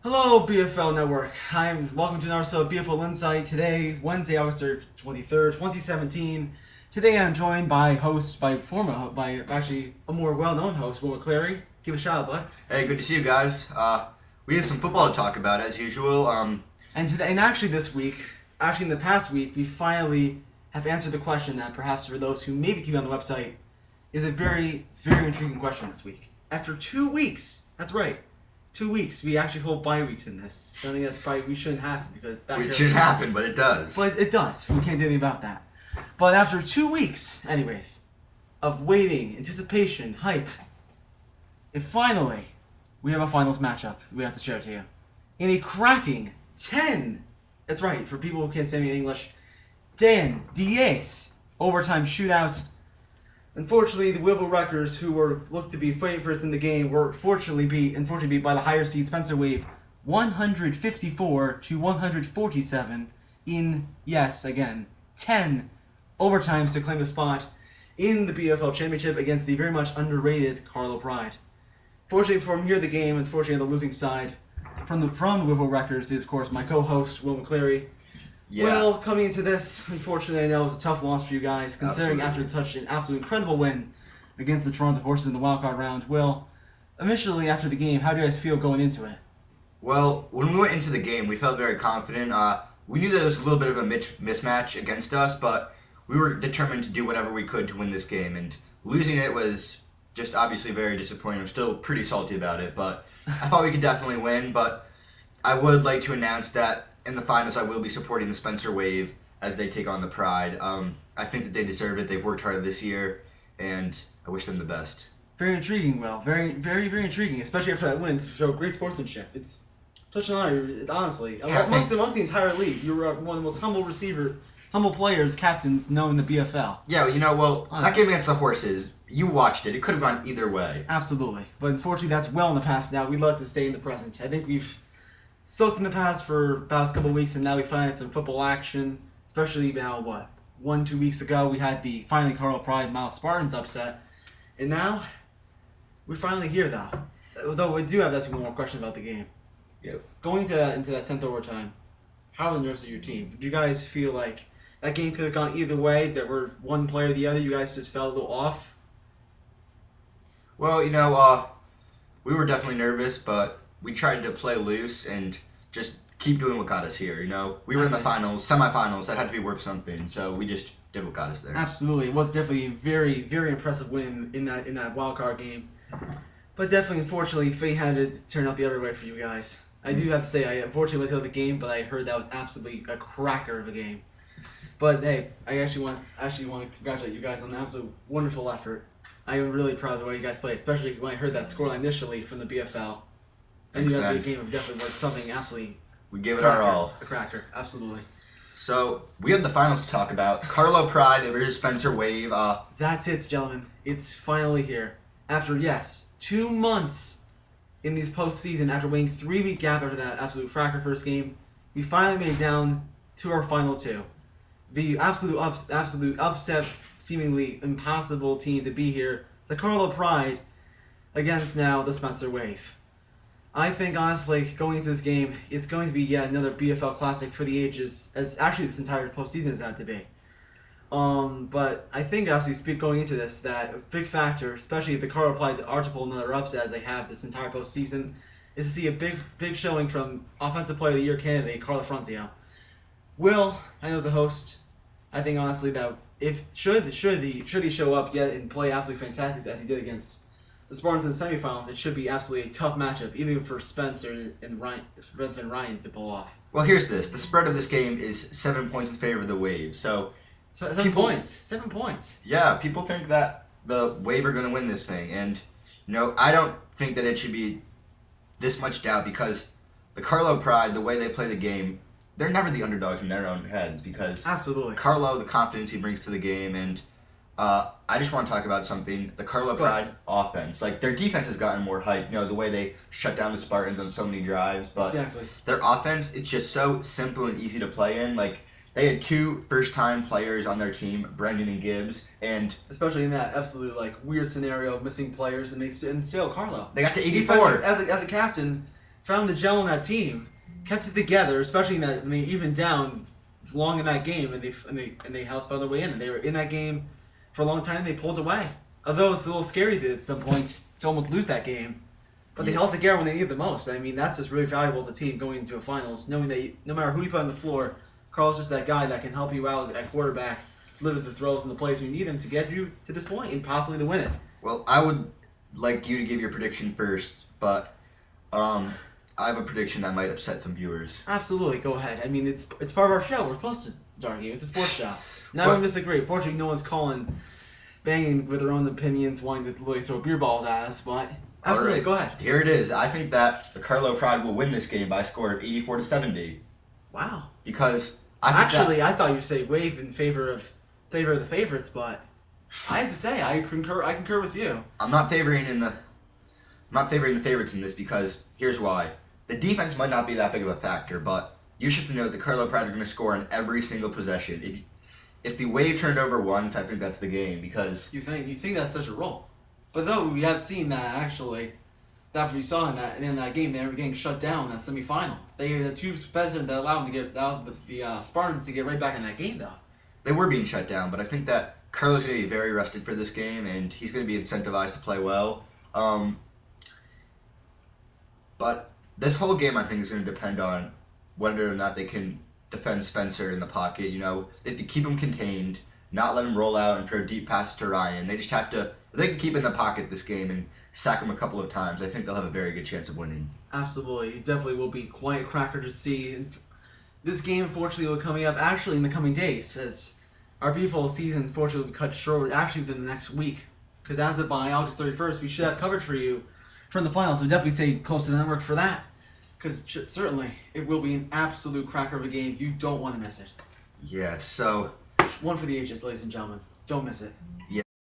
Hello, BFL Network. Welcome to another episode of BFL Insight. Today, Wednesday, August 23rd, 2017. Today, I'm joined by actually a more well-known host, Will McCleary. Give a shout out, bud. Hey, good to see you guys. We have some football to talk about as usual. And actually this week, in the past week, we finally have answered the question that perhaps for those who maybe keep on the website is a very, very intriguing question this week. After 2 weeks, that's right. 2 weeks. We actually hold bye weeks in this. Something that's probably we shouldn't have to because it's back. It shouldn't happen, but it does. But it does. We can't do anything about that. But after 2 weeks, anyways, of waiting, anticipation, hype, we have a finals matchup. We have to share it to you. In a cracking 10. That's right. For people who can't say me in English, 10 overtime shootout. Unfortunately, the Wiffle Wreckers, who were looked to be favorites in the game, were unfortunately beat by the higher seed Spencer Wave, 154-147 in, yes, again, 10 overtimes to claim a spot in the BFL Championship against the very much underrated Carlo Pride. Fortunately for him here, the game, unfortunately on the losing side, from the Wiffle Wreckers is, of course, my co-host, Will McCleary. Yeah. Well, coming into this, unfortunately, I know it was a tough loss for you guys, considering Absolutely. after an absolutely incredible win against the Toronto Horses in the wildcard round. Will, initially after the game, how do you guys feel going into it? Well, when we went into the game, we felt very confident. We knew that there was a little bit of a mismatch against us, but we were determined to do whatever we could to win this game. And losing it was just obviously very disappointing. I'm still pretty salty about it, but I thought we could definitely win. But I would like to announce that in the finals, I will be supporting the Spencer Wave as they take on the Pride. I think that they deserve it. They've worked hard this year, and I wish them the best. Very intriguing, Will. Very, very, very intriguing, especially after that win to show great sportsmanship. It's such an honor, honestly. Yeah, amongst the entire league, you were one of the most humble players, captains known in the BFL. Yeah, that game against the Horses, you watched it. It could have gone either way. Absolutely. But unfortunately, that's well in the past now. We'd love to stay in the present. I think we've soaked in the past for about a couple of weeks, and now we finally had some football action, especially now, 1-2 weeks ago, we had the finally Carl Pride Miles Spartans upset. And now, we're finally here, though. Although we do have to ask one more question about the game. Yep. Going into that 10th overtime, how are the nerves of your team? Do you guys feel like that game could have gone either way, that we're one player or the other, you guys just felt a little off? Well, we were definitely nervous, but we tried to play loose and just keep doing what got us here. We were in the semifinals. That had to be worth something, so we just did what got us there. Absolutely, it was definitely a very, very impressive win in that wild card game. But definitely, unfortunately, fate had to turn out the other way for you guys. I do have to say, I unfortunately was out of the game, but I heard that was absolutely a cracker of a game. But hey, I actually want to congratulate you guys on the absolute wonderful effort. I am really proud of the way you guys played, especially when I heard that scoreline initially from the BFL. I knew that the game would definitely was something absolutely. We gave it our all. A cracker, absolutely. So we have the finals to talk about. Carlo Pride versus Spencer Wave. That's it, gentlemen. It's finally here. After 2 months in these postseason, after waiting 3-week gap after that absolute fracker first game, we finally made it down to our final two. The absolute upset, seemingly impossible team to be here, the Carlo Pride, against now the Spencer Wave. I think, honestly, going into this game, it's going to be yet another BFL classic for the ages, as actually this entire postseason has had to be. But I think, obviously, going into this, that a big factor, especially if the Carlo Pride are to pull another upset as they have this entire postseason, is to see a big showing from Offensive Player of the Year candidate, Carlo Franzio. Will, I know as a host, I think, honestly, that if should he show up yet and play absolutely fantastic as he did against the Spartans in the semifinals, it should be absolutely a tough matchup, even for Spencer and Ryan to pull off. Well, here's this. The spread of this game is 7 points in favor of the Wave. So 7 points. 7 points. Yeah, people think that the Wave are going to win this thing. And, I don't think that it should be this much doubt because the Carlo Pride, the way they play the game, they're never the underdogs in their own heads because Absolutely. Carlo, the confidence he brings to the game, and I just want to talk about something. The Carlo Pride offense, their defense has gotten more hype. The way they shut down the Spartans on so many drives, but Exactly. their offense, it's just so simple and easy to play in. They had 2 first-time players on their team, Brendan and Gibbs, and especially in that absolute weird scenario of missing players, and still Carlo. They got to 84. As a captain, found the gel in that team, kept it together, especially in that when they even down long in that game, and they helped find their way in, and they were in that game for a long time. And they pulled away, although it's a little scary at some point to almost lose that game. But they held together when they needed the most. I mean, that's just really valuable as a team going into a finals, knowing that no matter who you put on the floor, Carl's just that guy that can help you out at quarterback, deliver the throws and the plays when you need him to get you to this point and possibly to win it. Well, I would like you to give your prediction first, but I have a prediction that might upset some viewers. Absolutely, go ahead. I mean, it's part of our show. We're supposed to argue. It's a sports show. Not going to disagree. Fortunately, no one's banging with their own opinions, wanting to literally throw beer balls at us, but absolutely, right. Go ahead. Here it is. I think that the Carlo Pride will win this game by a score of 84-70. Wow. Because I thought you'd say wave in favor of the favorites, but I have to say I concur with you. I'm not favoring the favorites in this because here's why. The defense might not be that big of a factor, but you should know the Carlo Pride are going to score on every single possession. If the Wave turned over once, I think that's the game because you think that's such a role. But though we have seen that actually, that we saw in that game, they were getting shut down in that semifinal. They had two possessions that allowed them to get the Spartans to get right back in that game, though. They were being shut down, but I think that Carlo's going to be very rested for this game, and he's going to be incentivized to play well. But this whole game, I think, is going to depend on whether or not they can defend Spencer in the pocket. You know, they have to keep him contained, not let him roll out and throw deep passes to Ryan. They just have to. If they can keep in the pocket this game and sack him a couple of times, I think they'll have a very good chance of winning. Absolutely, it definitely will be quite a cracker to see. And this game, unfortunately, will be coming up actually in the coming days, as our BFL season, unfortunately, will be cut short actually within the next week. Because as of by August 31st, we should have coverage for you from the finals. So definitely stay close to the network for that. Because certainly, it will be an absolute cracker of a game. You don't want to miss it. Yeah, so One for the ages, ladies and gentlemen. Don't miss it. yeah.